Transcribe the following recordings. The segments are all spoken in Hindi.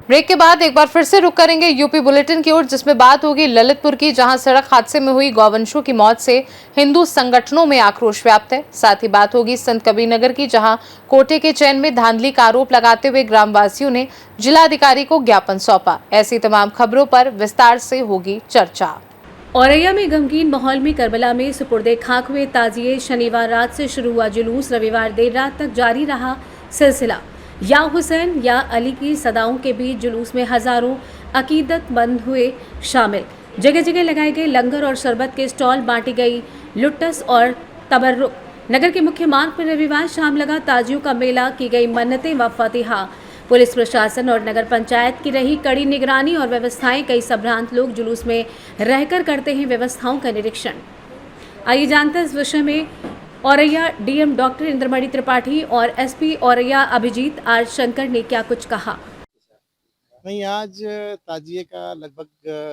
ब्रेक के बाद एक बार फिर से रुक करेंगे यूपी बुलेटिन की ओर, जिसमें बात होगी ललितपुर की, जहां सड़क हादसे में हुई गौवंशों की मौत से हिंदू संगठनों में आक्रोश व्याप्त है। साथ ही बात होगी संत कबीरनगर की, जहां कोटे के चैन में धांधली का आरोप लगाते हुए ग्रामवासियों ने जिलाधिकारी को ज्ञापन सौंपा। ऐसी तमाम खबरों पर विस्तार से होगी चर्चा। औरैया में गमगीन माहौल में करबला में सुपुर्दे खाक हुए ताजिए। शनिवार रात से शुरू हुआ जुलूस रविवार देर रात तक जारी रहा सिलसिला। या हुसैन या अली की सदाओं के बीच जुलूस में हजारों अकीदतमंद हुए शामिल। जगह जगह लगाए गए लंगर और शरबत के स्टॉल, बांटी गई लुट्टस और तबर्रुक। नगर के मुख्य मार्ग पर रविवार शाम लगा ताजियों का मेला, की गई मन्नतें व फतिहा। पुलिस प्रशासन और नगर पंचायत की रही कड़ी निगरानी और व्यवस्थाएं। कई संभ्रांत लोग जुलूस में रहकर करते हैं व्यवस्थाओं का निरीक्षण। आइए जानते हैं इस विषय में औरैया डीएम डॉक्टर इंद्रमणि त्रिपाठी और एसपी औरैया अभिजीत आर शंकर ने क्या कुछ कहा। नहीं, आज ताजिए का लगभग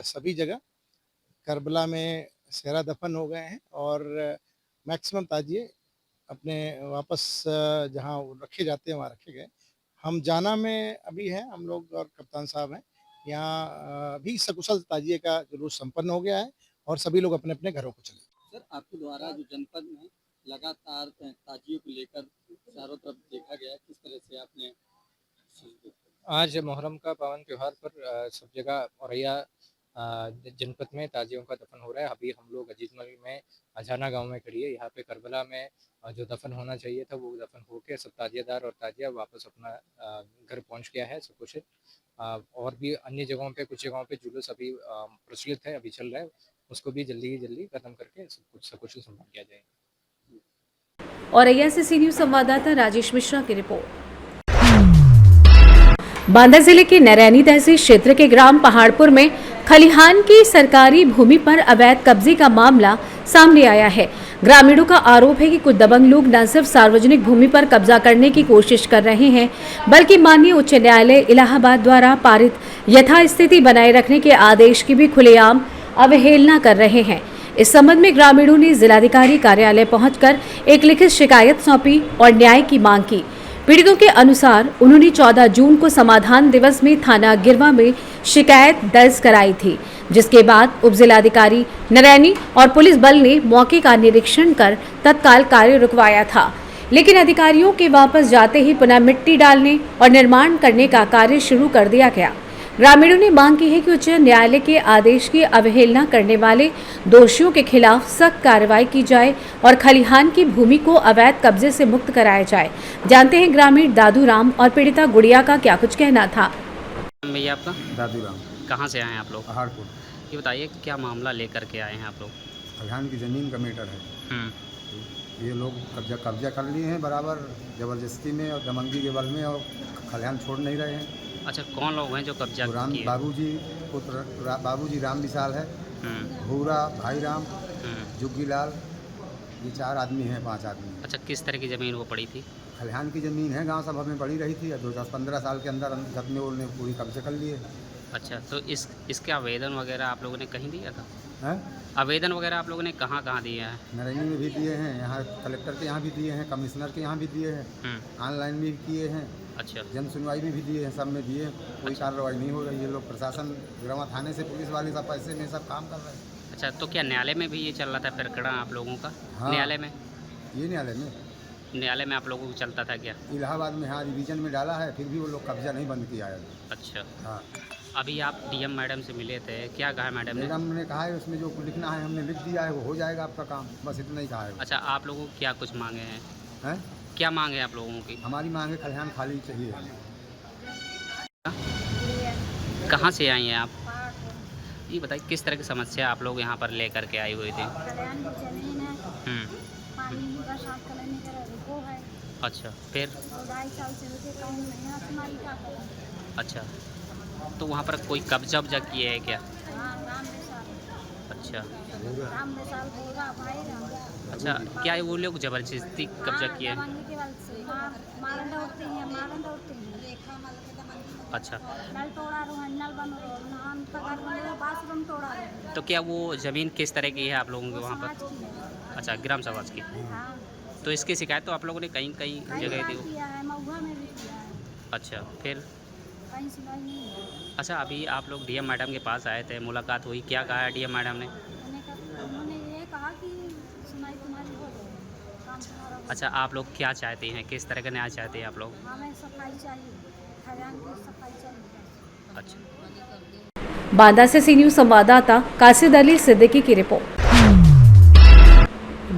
सभी जगह करबला में सेहरा दफन हो गए हैं और मैक्सिमम ताजिए अपने वापस जहां रखे जाते हैं वहाँ रखे गए। हम जाना में अभी हैं, हम लोग और कप्तान साहब हैं यहाँ। अभी सकुशल ताजिए का जुलूस संपन्न हो गया है और सभी लोग अपने अपने घरों को चले। सर, आपके द्वारा जो जनपद में लगातार ताजियों को लेकर चारों तरफ देखा गया, किस तरह से आपने आज मुहर्रम का पावन त्यौहार पर सब जगह औरैया जनपद में ताजियों का दफन हो रहा है। अभी हम लोग अजीतमल में अजाना गांव में खड़ी है। यहाँ पे करबला में जो दफन होना चाहिए था वो दफन होके सब ताजियादार और ताजिया वापस अपना घर पहुंच गया है सकुशल। और भी अन्य जगहों पे, कुछ जगहों पे जुलूस अभी प्रचलित है, अभी चल रहा है, उसको भी जल्दी खत्म करके सब कुछ सकुशल संभाल किया जाएगा। औरैया से सी न्यूज संवाददाता राजेश मिश्रा की रिपोर्ट। बांदा जिले के नरैनी तहसील क्षेत्र के ग्राम पहाड़पुर में खलिहान की सरकारी भूमि पर अवैध कब्जे का मामला सामने आया है। ग्रामीणों का आरोप है कि कुछ दबंग लोग न सिर्फ सार्वजनिक भूमि पर कब्जा करने की कोशिश कर रहे हैं, बल्कि माननीय उच्च न्यायालय इलाहाबाद द्वारा पारित यथास्थिति बनाए रखने के आदेश की भी खुलेआम अवहेलना कर रहे हैं। इस संबंध में ग्रामीणों ने जिलाधिकारी कार्यालय पहुंचकर एक लिखित शिकायत सौंपी और न्याय की मांग की। पीड़ितों के अनुसार उन्होंने 14 जून को समाधान दिवस में थाना गिरवा में शिकायत दर्ज कराई थी, जिसके बाद उप जिलाधिकारी नरैनी और पुलिस बल ने मौके का निरीक्षण कर तत्काल कार्य रुकवाया था। लेकिन अधिकारियों के वापस जाते ही पुनः मिट्टी डालने और निर्माण करने का कार्य शुरू कर दिया गया। ग्रामीणों ने मांग की है कि उच्च न्यायालय के आदेश की अवहेलना करने वाले दोषियों के खिलाफ सख्त कार्रवाई की जाए और खलिहान की भूमि को अवैध कब्जे से मुक्त कराया जाए। जानते हैं ग्रामीण दादू राम और पीड़िता गुड़िया का क्या कुछ कहना था। भैया आपका? दादू राम। कहाँ से आए हैं आप लोग? पहाड़पुर। ये बताइए क्या मामला लेकर के आए हैं आप लोग? खलिहान की ज़मीन का मैटर है। ये लोग कब्जा कर लिए हैं बराबर ज़बरदस्ती में और दमंगी के बल में, और खलिहान छोड़ नहीं रहे हैं। अच्छा, कौन लोग हैं जो कब्जा किए? बाबूजी राम विशाल है, भूरा भाई राम, जुग्गी लाल, ये 4 आदमी हैं, 5 आदमी। अच्छा, किस तरह की ज़मीन वो पड़ी थी? खलिहान की ज़मीन है, गांव सभा में पड़ी रही थी। 10-15 साल के अंदर घर में उन्होंने पूरी कब्जे कर लिए। अच्छा, तो इसके आवेदन वगैरह आप लोगों ने कहीं दिया था? हैं? आवेदन वगैरह आप लोगों ने कहाँ दिए हैं? नरैनी में भी दिए हैं, यहाँ कलेक्टर के यहाँ भी दिए हैं, कमिश्नर के यहाँ भी दिए हैं, ऑनलाइन में भी किए हैं। अच्छा, जन सुनवाई में भी दिए हैं, सब में दिए, कोई कार्रवाई नहीं हो रही है। लोग प्रशासन गिरवा थाने से पुलिस वाले सब पैसे में सब काम कर रहे हैं। अच्छा, तो क्या न्यायालय में भी ये चल रहा था प्रकरण आप लोगों का? हाँ, न्यायालय में न्यायालय में आप लोगों को चलता था क्या? इलाहाबाद में हाँ रिवीजन में डाला है, फिर भी वो लोग कब्जा नहीं बंद किया है। अच्छा, हाँ। अभी आप डीएम मैडम से मिले थे, क्या कहा मैडम ने? मैडम ने कहा है उसमें जो लिखना है हमने लिख दिया है, वो हो जाएगा आपका काम, बस इतना ही कहा है। अच्छा, आप लोगों को क्या कुछ मांगे हैं? क्या मांगे हैं आप लोगों की? हमारी मांग है खलिहान खाली चाहिए। कहाँ से आई हैं आप? ये बताइए किस तरह की समस्या आप लोग यहाँ पर लेकर के आई हुई थी? अच्छा, फिर? अच्छा, तो वहाँ पर कोई कब्जा किए है क्या? अच्छा, अच्छा, क्या वो लोग जबरदस्ती कब्जा किए हैं? अच्छा, नल तोड़ा रहा है, नल बन रहे हैं, हम तो घर में बाथरूम तोड़ा रहे हैं। तो क्या वो ज़मीन किस तरह की है आप लोगों के वो वहाँ समाज पर? की है। अच्छा, ग्राम समाज की। हाँ, तो इसकी शिकायत तो आप लोगों ने कहीं कहीं कई जगह बार दी? किया है, महुआ में भी किया है, अच्छा, फिर? कहीं सुनाई नहीं है। अच्छा, अभी आप लोग डीएम मैडम के पास आए थे, मुलाकात हुई, क्या कहा है डीएम मैडम ने? उन्होंने ये कहा कि सुनाई तुम्हारी हो गई, काम तुम्हारा हो अच्छा, आप लोग क्या चाहते हैं, किस तरह का न्याय चाहते हैं आप लोग? गया। हमें सफाई चाहिए, खलिहान की सफाई चाहिए। अच्छा, बांदा से सी न्यूज संवाददाता कासिद अली सिद्दीकी की रिपोर्ट।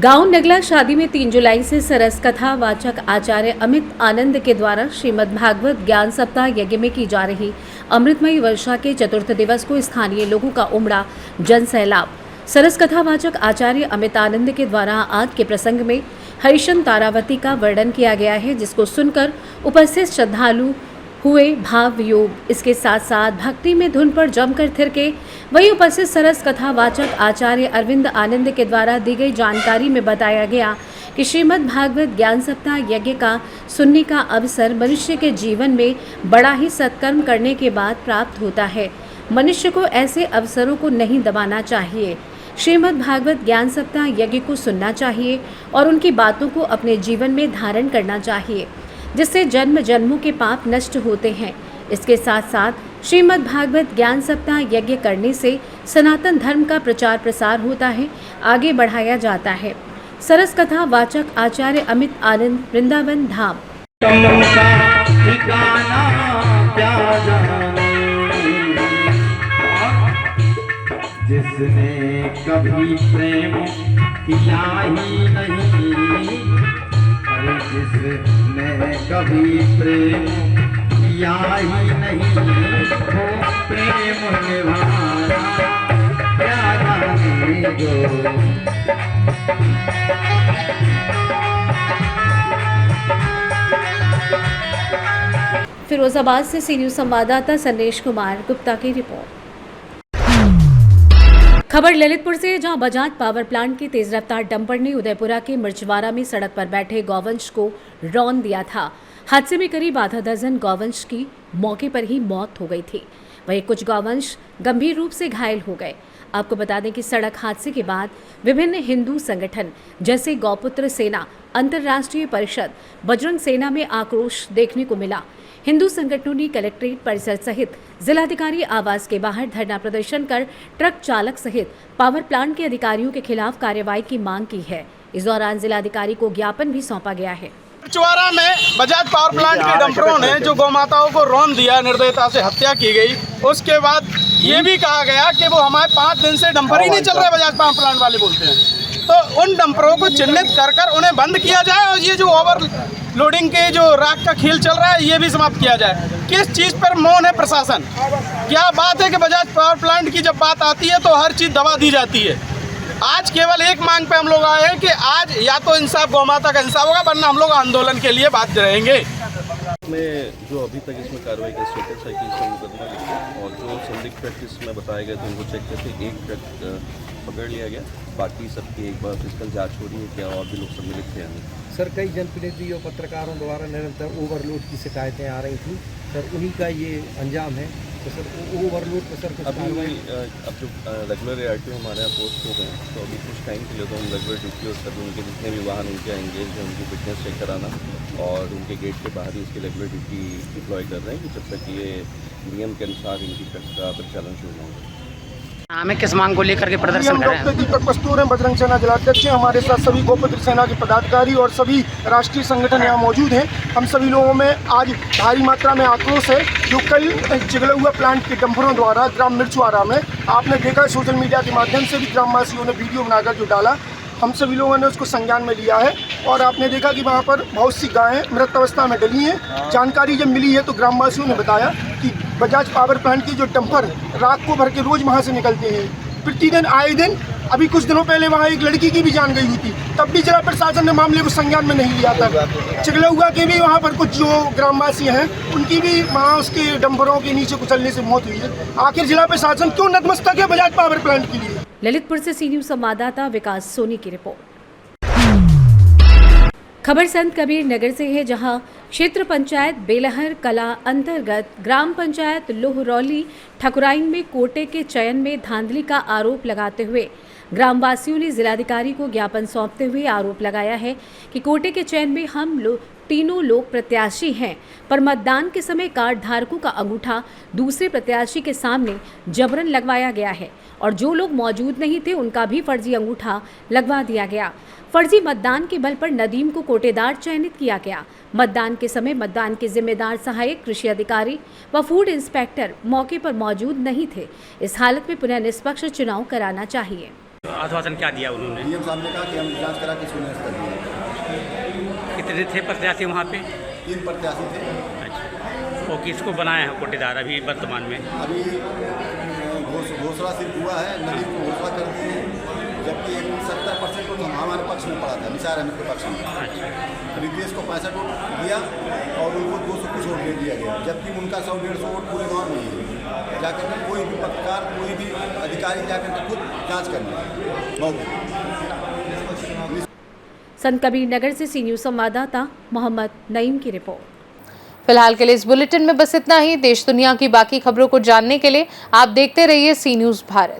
गांव नगला शादी में 3 जुलाई से सरस कथा वाचक आचार्य अमित आनंद के द्वारा श्रीमद् भागवत ज्ञान सप्ताह यज्ञ में की जा रही अमृतमयी वर्षा के चतुर्थ दिवस को स्थानीय लोगों का उमड़ा जन सैलाब। सरस कथा वाचक आचार्य अमित आनंद के द्वारा आज के प्रसंग में हरिशन तारावती का वर्णन किया गया है, जिसको सुनकर उपस्थित श्रद्धालु हुए भाव वियोग। इसके साथ साथ भक्ति में धुन पर जमकर थिरके। वहीं उपस्थित सरस कथा वाचक आचार्य अरविंद आनंद के द्वारा दी गई जानकारी में बताया गया कि श्रीमद् भागवत ज्ञान सप्ताह यज्ञ का सुनने का अवसर मनुष्य के जीवन में बड़ा ही सत्कर्म करने के बाद प्राप्त होता है। मनुष्य को ऐसे अवसरों को नहीं दबाना चाहिए। श्रीमद् भागवत ज्ञान सप्ताह यज्ञ को सुनना चाहिए और उनकी बातों को अपने जीवन में धारण करना चाहिए, जिससे जन्म जन्मों के पाप नष्ट होते हैं। इसके साथ साथ श्रीमद् भागवत ज्ञान सप्ताह यज्ञ करने से सनातन धर्म का प्रचार प्रसार होता है, आगे बढ़ाया जाता है। सरस कथा वाचक आचार्य अमित आनंद, वृंदावन धाम। जिसने कभी प्रेम किया ही नहीं, अरे जिसने कभी प्रेम किया ही नहीं, वो प्रेम निभाना क्या जाने जो। फिरोजाबाद से सी न्यूज संवाददाता संदेश कुमार गुप्ता की रिपोर्ट। खबर ललितपुर से, जहां बजाज पावर प्लांट की तेज रफ्तार डंपर ने उदयपुरा के मिर्चवाड़ा में सड़क पर बैठे गौवंश को रौंद दिया था। हादसे में करीब आधा दर्जन गौवंश की मौके पर ही मौत हो गई थी, वहीं कुछ गौवंश गंभीर रूप से घायल हो गए। आपको बता दें कि सड़क हादसे के बाद विभिन्न हिंदू संगठन जैसे गौपुत्र सेना, अंतर्राष्ट्रीय परिषद, बजरंग सेना में आक्रोश देखने को मिला। हिंदू संगठनों ने कलेक्ट्रेट परिसर सहित जिलाधिकारी आवास के बाहर धरना प्रदर्शन कर ट्रक चालक सहित पावर प्लांट के अधिकारियों के खिलाफ कार्रवाई की मांग की है। इस दौरान जिलाधिकारी को ज्ञापन भी सौंपा गया है। मिर्चवाड़ा में बजाज पावर प्लांट के डंपरों ने जो गौ माताओं को रौंद दिया, निर्दयता से हत्या की गई। उसके बाद ये भी कहा गया कि वो हमारे 5 दिन से डंपर ही नहीं चल रहे, बजाज पावर प्लांट वाले बोलते हैं। तो उन डंपरों को चिन्हित कर उन्हें बंद किया जाए और ये जो ओवर लोडिंग के जो राख का खेल चल रहा है ये भी समाप्त किया जाए। किस चीज़ पर मौन है प्रशासन? क्या बात है कि बजाज पावर प्लांट की जब बात आती है तो हर चीज़ दबा दी जाती है। आज केवल एक मांग पे हम लोग आए हैं कि आज या तो इंसाफ, गौ माता का इंसाफ होगा, वरना हम लोग आंदोलन के लिए बाध्य रहेंगे। में जो अभी तक इसमें कार्रवाई का स्टेटस है कि इसका मुकदमा लिखा और जो संदिग्ध ट्रक इसमें बताए गए थे उनको चेक करके एक ट्रक पकड़ लिया गया। बाकी सबकी एक बार फिजिकल जांच हो रही है, क्या और भी लोग सम्मिलित थे हमें। सर, कई जनप्रतिनिधियों पत्रकारों द्वारा निरंतर ओवरलोड की शिकायतें आ रही थी सर, उन्हीं का ये अंजाम है। तो सर ओवरलोड पर सर कुछ कार्रवाई अब जो रेगुलर ARTO हमारे यहाँ पोस्ट हो गए तो अभी कुछ टाइम के लिए तो हम रेगुलर ड्यूटी और सब उनके जितने भी वाहन उनके एंगेज हैं उनकी फिटनेस चेक कराना और उनके गेट के बाहर ही इसकी रेगुलर ड्यूटी डिप्लॉय कर रहे हैं कि जब तक ये नियम के अनुसार इनकी ट्रक का परिचालन शुरू होगा। हमें किस मांग को लेकर के प्रदर्शन कर रहे हैं? दीपक पस्तूर हैं, बजरंग सेना जिलाध्यक्ष हैं। हमारे साथ सभी गौपुत्र सेना के पदाधिकारी और सभी राष्ट्रीय संगठन यहाँ मौजूद हैं। हम सभी लोगों में आज भारी मात्रा में आक्रोश है जो कल चिगला हुआ प्लांट के डंपरों द्वारा ग्राम मिर्चवाड़ा में, आपने देखा सोशल मीडिया के माध्यम से भी ग्रामवासियों ने वीडियो बनाकर जो डाला, हम सभी लोगों ने उसको संज्ञान में लिया है और आपने देखा कि वहाँ पर बहुत सी गायें मृत अवस्था में डली हैं। जानकारी जब मिली है तो ग्रामवासियों ने बताया कि बजाज पावर प्लांट की जो डंपर राख को भर के रोज वहाँ से निकलते हैं, प्रतिदिन आए दिन। अभी कुछ दिनों पहले वहाँ एक लड़की की भी जान गई हुई थी, तब भी जिला प्रशासन ने मामले को संज्ञान में नहीं लिया था। चिगलौआ के भी वहाँ पर कुछ जो ग्रामवासी हैं उनकी भी वहाँ उसके डंपरों के नीचे कुचलने से मौत हुई है। आखिर जिला प्रशासन क्यों नतमस्तक है बजाज पावर प्लांट के लिए? ललितपुर से सी न्यूज संवाददाता विकास सोनी की रिपोर्ट। खबर संत कबीर नगर से है, जहां क्षेत्र पंचायत बेलहर कला अंतर्गत ग्राम पंचायत लोहरौली ठकुराइन में कोटे के चयन में धांधली का आरोप लगाते हुए ग्रामवासियों ने जिलाधिकारी को ज्ञापन सौंपते हुए आरोप लगाया है कि कोटे के चयन में हम तीनों लोग प्रत्याशी हैं, पर मतदान के समय कार्ड धारकों का अंगूठा दूसरे प्रत्याशी के सामने जबरन लगवाया गया है और जो लोग मौजूद नहीं थे उनका भी फर्जी अंगूठा लगवा दिया गया। फर्जी मतदान के बल पर नदीम को कोटेदार चयनित किया गया। मतदान के समय मतदान के जिम्मेदार सहायक कृषि अधिकारी व फूड इंस्पेक्टर मौके पर मौजूद नहीं थे। इस हालत में पुनः निष्पक्ष चुनाव कराना चाहिए। आश्वासन क्या दिया उन्होंने? डीएम साहब ने कहा कि हम जांच करा के सुनिश्चित कर देंगे। कितने थे प्रत्याशी वहाँ पे? 3 प्रत्याशी थे। अच्छा, वो किसको बनाया है कोटेदार अभी वर्तमान में? अभी घोषणा सिर्फ हुआ है, नदी को घोषणा कर दी है, जबकि 70% वोट हमारे पक्ष में पड़ा था, निसार अहमद के पक्ष में। अच्छा, रितेश को 65 वोट दिया और उनको 200 कुछ वोट दे दिया गया, जबकि उनका 100-150 वोट पूरे गाँव में ही है। जाकर के कोई भी पत्रकार, कोई भी अधिकारी जाकर के खुद जाँच करना। संत कबीर नगर से सी न्यूज संवाददाता मोहम्मद नईम की रिपोर्ट। फिलहाल के लिए इस बुलेटिन में बस इतना ही। देश दुनिया की बाकी खबरों को जानने के लिए आप देखते रहिए सी न्यूज भारत।